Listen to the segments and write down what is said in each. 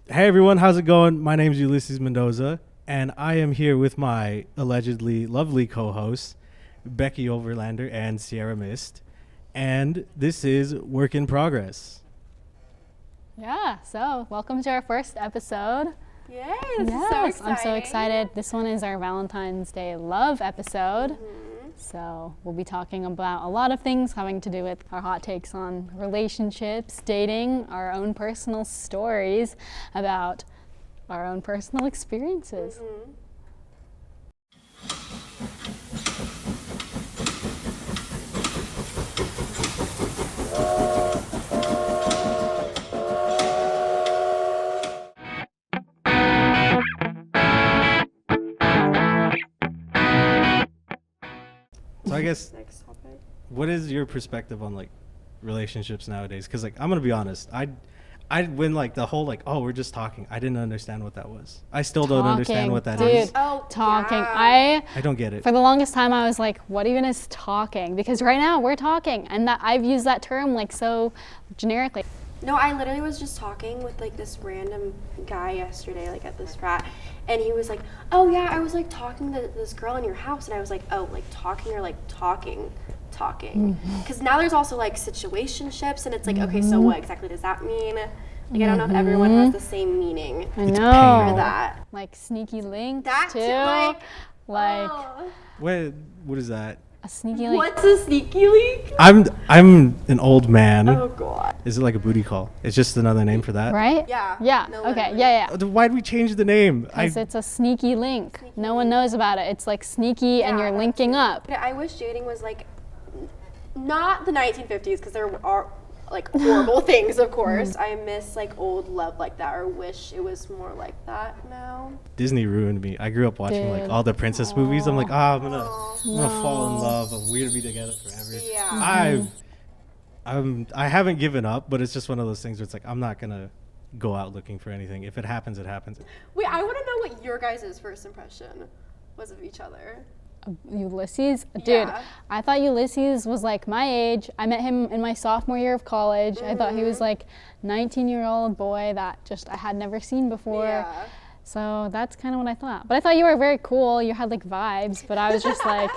Hey everyone, how's it going? My name is Ulysses Mendoza, and I am here with my allegedly lovely co-hosts, Becky Overlander and Sierra Mist, and this is Work in Progress. Yeah, so welcome to our first episode. Yay, this is so exciting. I'm so excited. This one is our Valentine's Day love episode. So we'll be talking about a lot of things having to do with our hot takes on relationships, dating, our own personal stories about our own personal experiences. So I guess, Next topic. what is your perspective on like relationships nowadays? Because like I'm gonna be honest, I when like the whole like we're just talking, I didn't understand what that was. I still don't understand what that is. Talking. Yeah. I don't get it. For the longest time, I was like, what even is talking? Because right now we're talking, and that I've used that term like so generically. No, I literally was just talking with like this random guy yesterday, like at this frat, and he was like, "Oh yeah, I was like talking to this girl in your house," and I was like, "Oh, like talking or like talking?" Because now there's also like situationships, and it's like, okay, so what exactly does that mean? Like I don't know if everyone has the same meaning I know. for that. Like sneaky links That too. too, Like oh. What is that? a sneaky link. What's a sneaky leak? I'm an old man. Oh god. Is it like a booty call? It's just another name for that. Right? Yeah. Yeah. No, Okay. literally. Yeah. Why'd we change the name? Because it's a sneaky link. No one knows about it. It's like sneaky, and Yeah, you're that's linking true. up. I wish dating was like not the 1950s, because there are like horrible things, of course. I miss like old love like that, or wish it was more like that now. Disney ruined me. I grew up watching like Dude. all the princess movies. I'm like, I'm gonna fall in love. We're gonna be together forever. Yeah. I haven't given up, but it's just one of those things where it's like I'm not gonna go out looking for anything. If it happens, it happens. Wait, I want to know what your guys' first impression was of each other. Ulysses? Dude, Yeah. I thought Ulysses was like my age. I met him in my sophomore year of college. I thought he was like 19-year-old boy that just I had never seen before. Yeah. So that's kind of what I thought. But I thought you were very cool. You had like vibes, but I was just like,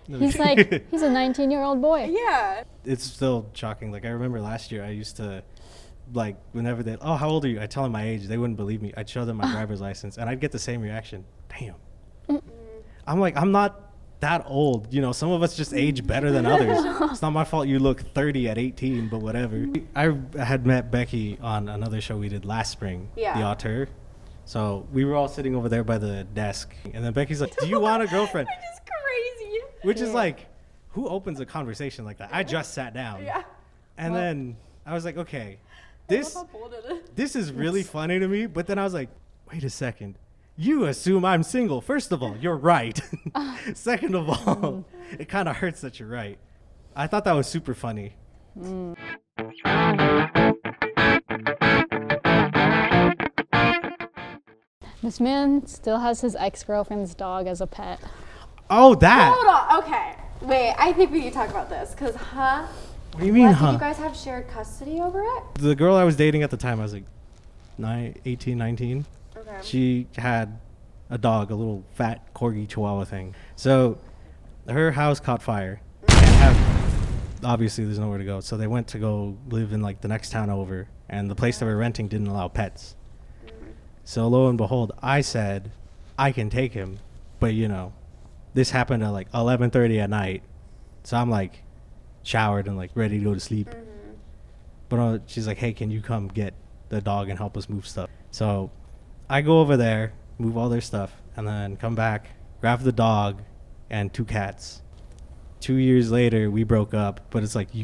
he's a 19-year-old boy. Yeah. It's still shocking. Like I remember last year, I used to like whenever they how old are you? I tell them my age, they wouldn't believe me. I'd show them my driver's license, and I'd get the same reaction. Damn. I'm like, I'm not that old. You know, some of us just age better than others. It's not my fault you look 30 at 18, but whatever. I had met Becky on another show we did last spring, Yeah. The Auteur. So we were all sitting over there by the desk, and then Becky's like, do you want a girlfriend? Which is crazy. Which is like, who opens a conversation like that? I just sat down. Yeah. And then I was like, okay, I love this how bold it is. this is really funny to me. But then I was like, wait a second. You assume I'm single. First of all, you're right. Second of all, it kind of hurts that you're right. I thought that was super funny. This man still has his ex-girlfriend's dog as a pet. Oh, that. Hold on. Okay. Wait, I think we need to talk about this, because, What do you mean, What, huh? did you guys have shared custody over it? The girl I was dating at the time, I was like 18, 19. Okay. She had a dog, a little fat corgi chihuahua thing. So her house caught fire. Obviously, there's nowhere to go. So they went to go live in like the next town over, and the place they were renting didn't allow pets. So lo and behold, I said, I can take him, but you know, this happened at like 11:30 at night. So I'm like showered and like ready to go to sleep. But she's like, hey, can you come get the dog and help us move stuff? So I go over there, move all their stuff, and then come back, grab the dog and 2 cats. 2 years later, we broke up, but it's like she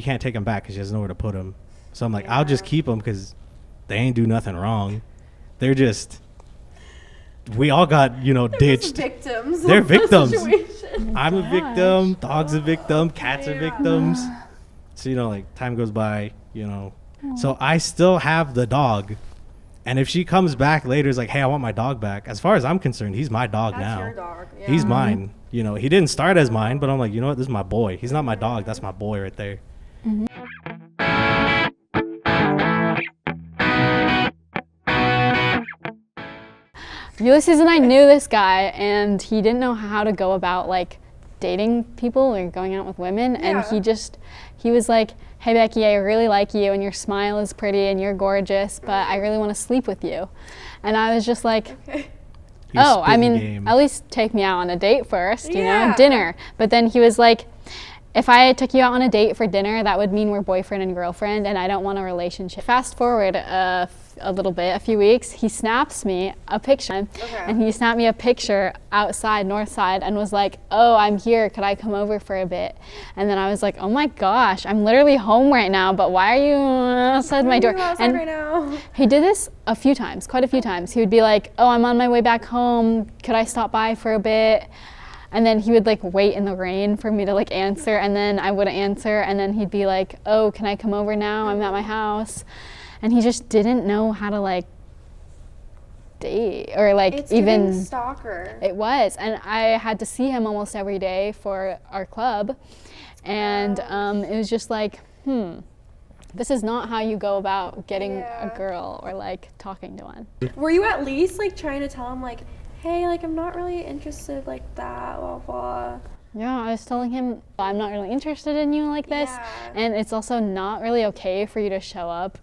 can't take them back because she has nowhere to put them. So I'm like, I'll just keep them because they ain't do nothing wrong. They're just, we all got, ditched. Victims. They're of the victims. situation. I'm a victim, dog's a victim, cats are victims. So, like time goes by, So I still have the dog. And if she comes back later, is like, hey, I want my dog back. As far as I'm concerned, he's my dog That's now. your dog. Yeah. He's mine. He didn't start as mine, but I'm like, you know what? This is my boy. He's not my dog. That's my boy right there. Ulysses and I knew this guy, and he didn't know how to go about like dating people or going out with women. And he was like, hey Becky, I really like you and your smile is pretty and you're gorgeous, but I really want to sleep with you. And I was just like, oh, I mean, at least take me out on a date first, you know, dinner. But then he was like, if I took you out on a date for dinner, that would mean we're boyfriend and girlfriend, and I don't want a relationship. Fast forward a little bit, a few weeks, he snaps me a picture, and he snapped me a picture outside Northside and was like, oh, I'm here, could I come over for a bit? And then I was like, oh my gosh, I'm literally home right now, but why are you outside my door? And right now? He did this a few times, quite a few times. He would be like, oh, I'm on my way back home, could I stop by for a bit? And then he would like wait in the rain for me to like answer, and then I wouldn't answer, and then he'd be like, oh, can I come over now? I'm at my house. And he just didn't know how to like date or like It's even giving stalker. It was, and I had to see him almost every day for our club, and it was just like, this is not how you go about getting a girl or like talking to one. Were you at least like trying to tell him like, hey, like I'm not really interested like that, blah blah? Yeah, I was telling him I'm not really interested in you like this, and it's also not really okay for you to show up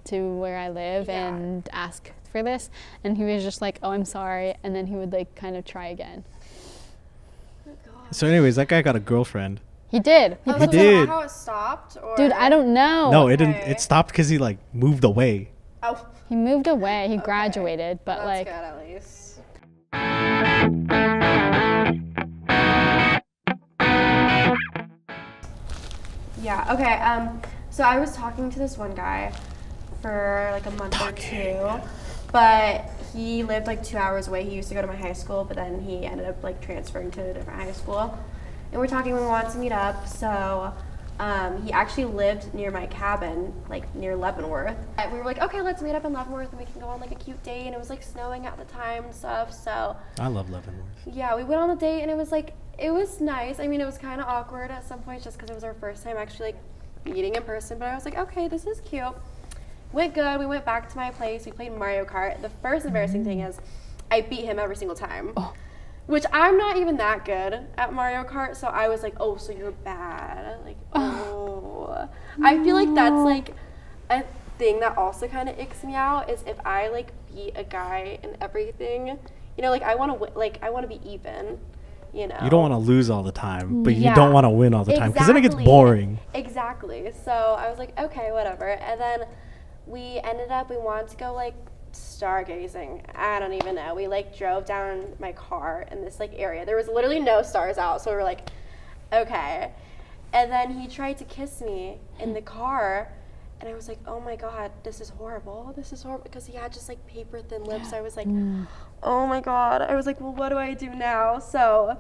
to where I live and ask for this. And he was just like, oh, I'm sorry, and then he would like kind of try again. Oh, God. So anyways, that guy got a girlfriend. He did. He did. Is that how it stopped? Or? Dude, I don't know. No, it didn't. It stopped because he like moved away. Oh. He moved away. He graduated, but That's like. good at least. Yeah. Okay. So I was talking to this one guy for like a month or two, but he lived like 2 hours away. He used to go to my high school, but then he ended up like transferring to a different high school. And we're talking. We wanted to meet up, so he actually lived near my cabin, like near Leavenworth. And we were like, okay, let's meet up in Leavenworth, and we can go on like a cute date. And it was like snowing at the time and stuff. So I love Leavenworth. yeah, we went on a date, and it was like it was nice. I mean, it was kind of awkward at some points just because it was our first time actually like meeting in person. But I was like, okay, this is cute. Went good. We went back to my place. We played Mario Kart. The first embarrassing thing is I beat him every single time. Which I'm not even that good at Mario Kart, so I was like, oh, so you're bad. Like, oh. I feel like that's like a thing that also kind of icks me out is if I like beat a guy in everything, you know, like I want to be even, you know. You don't want to lose all the time, but you don't want to win all the time because then it gets boring. Exactly. So I was like, okay, whatever. And then we wanted to go like stargazing. I don't even know. We like drove down my car in this like area. There was literally no stars out, so we were like, okay. And then he tried to kiss me in the car, and I was like, oh my God, this is horrible. This is horrible because he had just like paper thin lips. I was like, oh my God. I was like, well, what do I do now? So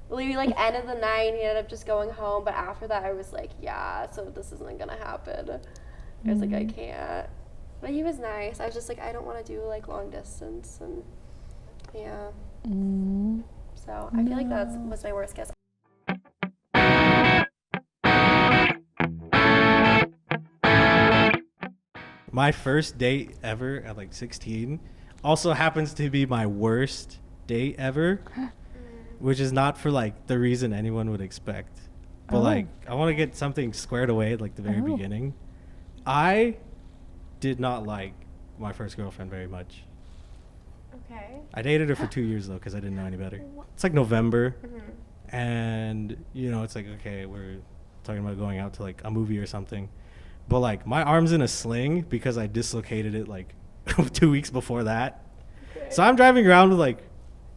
we like ended the night. He ended up just going home, but after that, I was like, yeah, so this isn't gonna happen. I was like, I can't. But he was nice. I was just like, I don't want to do like long distance, and yeah. So I feel like that was my worst guess. My first date ever at like 16 also happens to be my worst date ever, which is not for like the reason anyone would expect. But like, I want to get something squared away at like the very beginning. I did not like my first girlfriend very much. Okay. I dated her for 2 years though because I didn't know any better. It's like November, and you know it's like, okay, we're talking about going out to like a movie or something, but like my arm's in a sling because I dislocated it like 2 weeks before that. So I'm driving around with like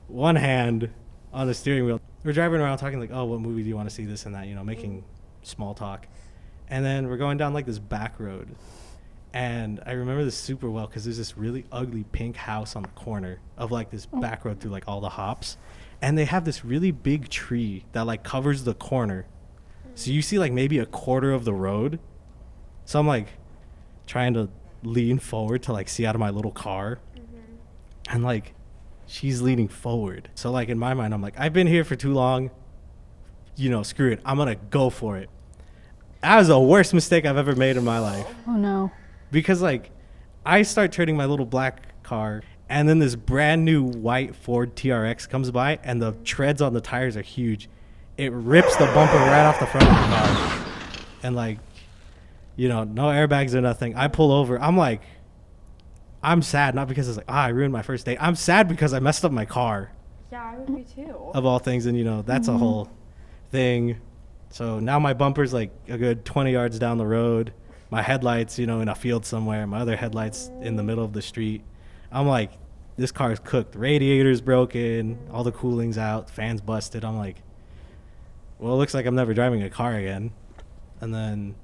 one hand on the steering wheel. We're driving around talking like, oh, what movie do you want to see, this and that, you know, making small talk. And then we're going down like this back road. And I remember this super well because there's this really ugly pink house on the corner of like this back road through like all the hops. And they have this really big tree that like covers the corner. So you see like maybe a quarter of the road. So I'm like trying to lean forward to like see out of my little car. And like she's leaning forward. So like in my mind, I'm like, I've been here for too long. You know, screw it. I'm going to go for it. That was the worst mistake I've ever made in my life. Oh no. Because like I start turning my little black car And then this brand new white Ford TRX comes by, and the treads on the tires are huge. It rips the bumper right off the front of the car. And like, you know, no airbags or nothing. I pull over. I'm like, I'm sad, not because it's like, I ruined my first date. I'm sad because I messed up my car, Yeah, I would be too. of all things. And, you know, that's a whole thing. So now my bumper's like a good 20 yards down the road. My headlights, you know, in a field somewhere. My other headlights in the middle of the street. I'm like, this car is cooked. Radiator's broken. All the cooling's out. Fans busted. I'm like, well, it looks like I'm never driving a car again. And then,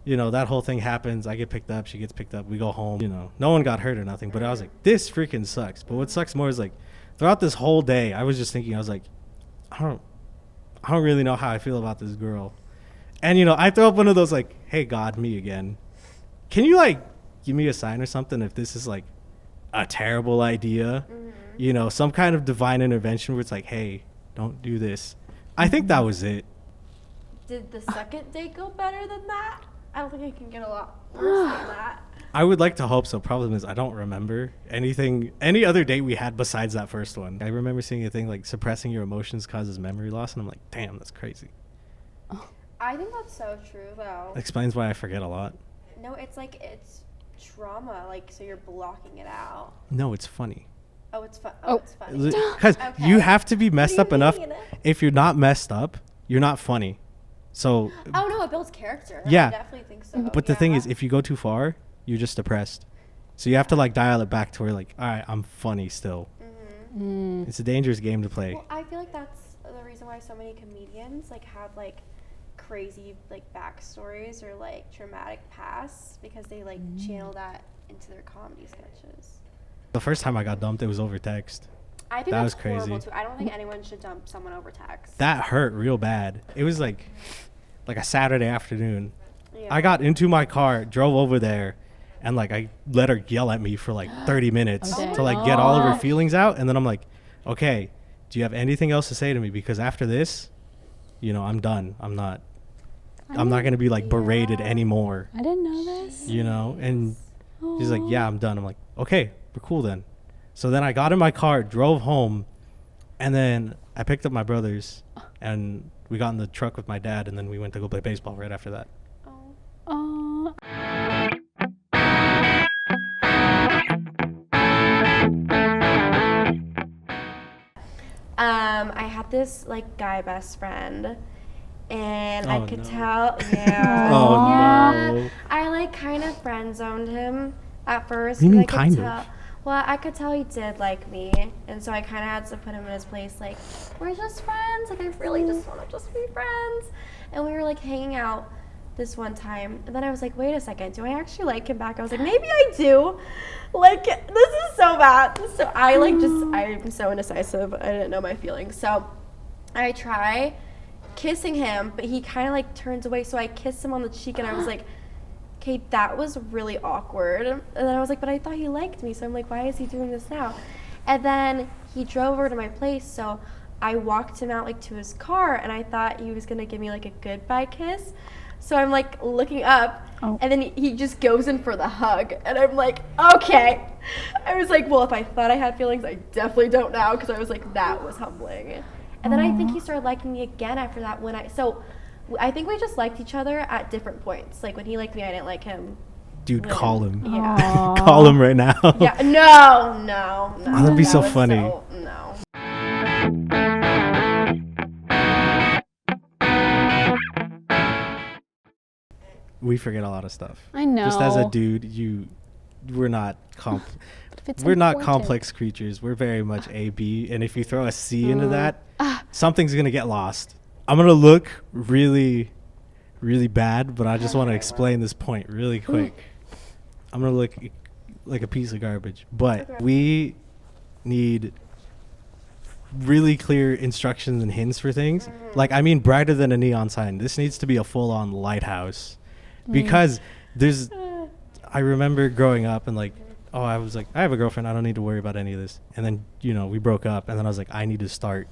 you know, that whole thing happens. I get picked up. She gets picked up. We go home. You know, no one got hurt or nothing. But I was like, this freaking sucks. But what sucks more is like, throughout this whole day, I was just thinking, I was like, I don't really know how I feel about this girl. And, you know, I throw up one of those like, hey, God, me again. Can you like give me a sign or something if this is like a terrible idea? You know, some kind of divine intervention where it's like, hey, don't do this. I think that was it. Did the second date go better than that? I don't think it can get a lot worse than that. I would like to hope so. Problem is, I don't remember any other date we had besides that first one. I remember seeing a thing like suppressing your emotions causes memory loss, and I'm like, damn, that's crazy. I think that's so true, though. Explains why I forget a lot. No, it's like it's trauma, like so you're blocking it out. No, it's funny. Oh, it's fun. Oh. It's funny. Because Okay. you have to be messed do up you enough. mean? If you're not messed up, you're not funny. So, Oh no, it builds character. Yeah. I definitely think so. but the thing Yeah. is, if you go too far, you're just depressed. So you have to like dial it back to where like, all right, I'm funny still. It's a dangerous game to play. Well, I feel like that's the reason why so many comedians like have like crazy like backstories or like traumatic pasts because they like channel that into their comedy sketches. The first time I got dumped, it was over text. I think That that's was crazy. horrible too. I don't think anyone should dump someone over text. That hurt real bad. It was like a Saturday afternoon. Yeah. I got into my car, drove over there, and like I let her yell at me for like 30 minutes Oh, to like get all of her gosh. feelings out. And then I'm like, okay, do you have anything else to say to me? Because after this, you know, I'm done. I'm not going to be like berated anymore, I didn't know this. you know? And she's like, yeah, I'm done. I'm like, okay, we're cool then. So then I got in my car, drove home, and then I picked up my brothers, and we got in the truck with my dad, and then we went to go play baseball right after that. Oh. Oh. I had this like guy best friend, and Oh, I could no. tell. Yeah. Oh, yeah. no. I like kind of friend zoned him at first. What do you 'cause mean I could kind of? tell- Well, I could tell he did like me, and so I kind of had to put him in his place. Like, we're just friends. Like, I really just want to just be friends. And we were like hanging out this one time, and then I was like, wait a second, do I actually like him back? I was like, maybe I do. Like, this is so bad. So I'm so indecisive. I didn't know my feelings. So I try kissing him, but he kind of like turns away. So I kissed him on the cheek, and I was like, okay, that was really awkward. And then I was like, but I thought he liked me. So I'm like, why is he doing this now? And then he drove over to my place. So I walked him out like to his car, and I thought he was going to give me like a goodbye kiss. So I'm like looking up, and then he just goes in for the hug. And I'm like, okay. I was like, well, if I thought I had feelings, I definitely don't now, because I was like, that was humbling. And then I think he started liking me again after that so I think we just liked each other at different points. Like when he liked me, I didn't like him. Dude, Really? call him. Yeah. Call him right now. Yeah, no. Oh, that'd be That so was funny. No. We forget a lot of stuff. I know. Just as a dude, we're not If it's we're not important. complex creatures. We're very much A B, and if you throw a C into that, something's gonna get lost. I'm gonna look really, really bad, but I just want to explain this point really quick. I'm gonna look like a piece of garbage, but Okay. we need really clear instructions and hints for things. Like, I mean, brighter than a neon sign. This needs to be a full-on lighthouse, because I remember growing up and like, oh, I was like, I have a girlfriend. I don't need to worry about any of this. And then, you know, we broke up, and then I was like, I need to start.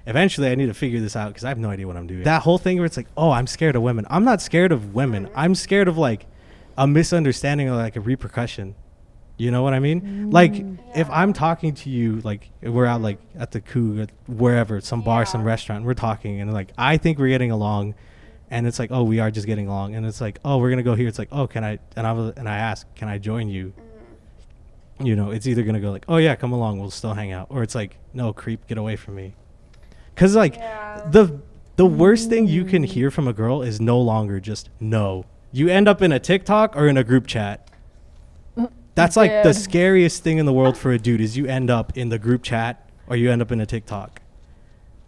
Eventually, I need to figure this out because I have no idea what I'm doing. That whole thing where it's like, oh, I'm scared of women. I'm not scared of women. I'm scared of like a misunderstanding or like a repercussion. You know what I mean? Like, if I'm talking to you, like, we're out, like, at the Cougars, wherever, some bar, some restaurant, we're talking, and, like, I think we're getting along, and it's like, oh, we are just getting along, and it's like, oh, we're going to go here. It's like, oh, can I, and I ask, can I join you? You know, it's either going to go like, oh, yeah, come along, we'll still hang out. Or it's like, no, creep, get away from me. Because, like, the worst thing you can hear from a girl is no longer just no. You end up in a TikTok or in a group chat. That's like the scariest thing in the world for a dude is you end up in the group chat or you end up in a TikTok.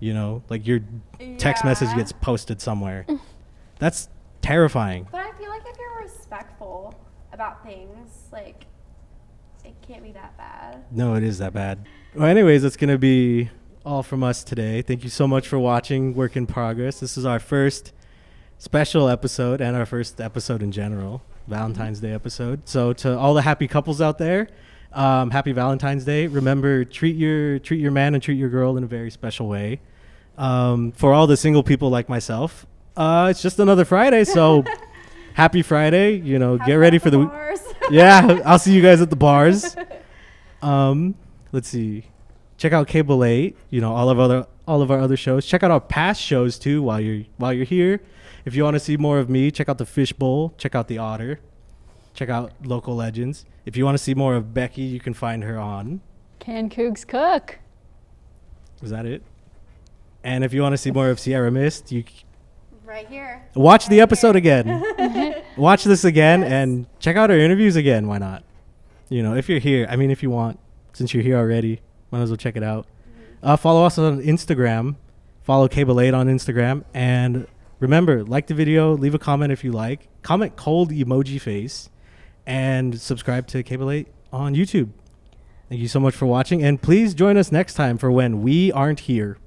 You know, like your text message gets posted somewhere. That's terrifying. But I feel like if you're respectful about things, like, it can't be that bad. No, it is that bad. Well, anyways, that's going to be all from us today. Thank you so much for watching Work in Progress. This is our first special episode and our first episode in general. Valentine's Day episode. So to all the happy couples out there, happy Valentine's Day. Remember, treat your man and treat your girl in a very special way. For all the single people like myself, it's just another Friday, so happy Friday. You know, get ready for the bars. Yeah, I'll see you guys at the bars. Let's see. Check out Cable 8, you know, all of our other shows. Check out our past shows too while you're here. If you want to see more of me, check out the Fishbowl, check out the Otter, check out Local Legends. If you want to see more of Becky, you can find her on Can Cougs Cook? Is that it? And if you want to see more of Sierra Mist, you Right here. watch the episode again. Watch this again and check out our interviews again. Why not? You know, if you're here, I mean, if you want, since you're here already, might as well check it out. Follow us on Instagram. Follow Cable 8 on Instagram. And remember, like the video, leave a comment if you like. Comment cold emoji face. And subscribe to Cable 8 on YouTube. Thank you so much for watching. And please join us next time for when we aren't here.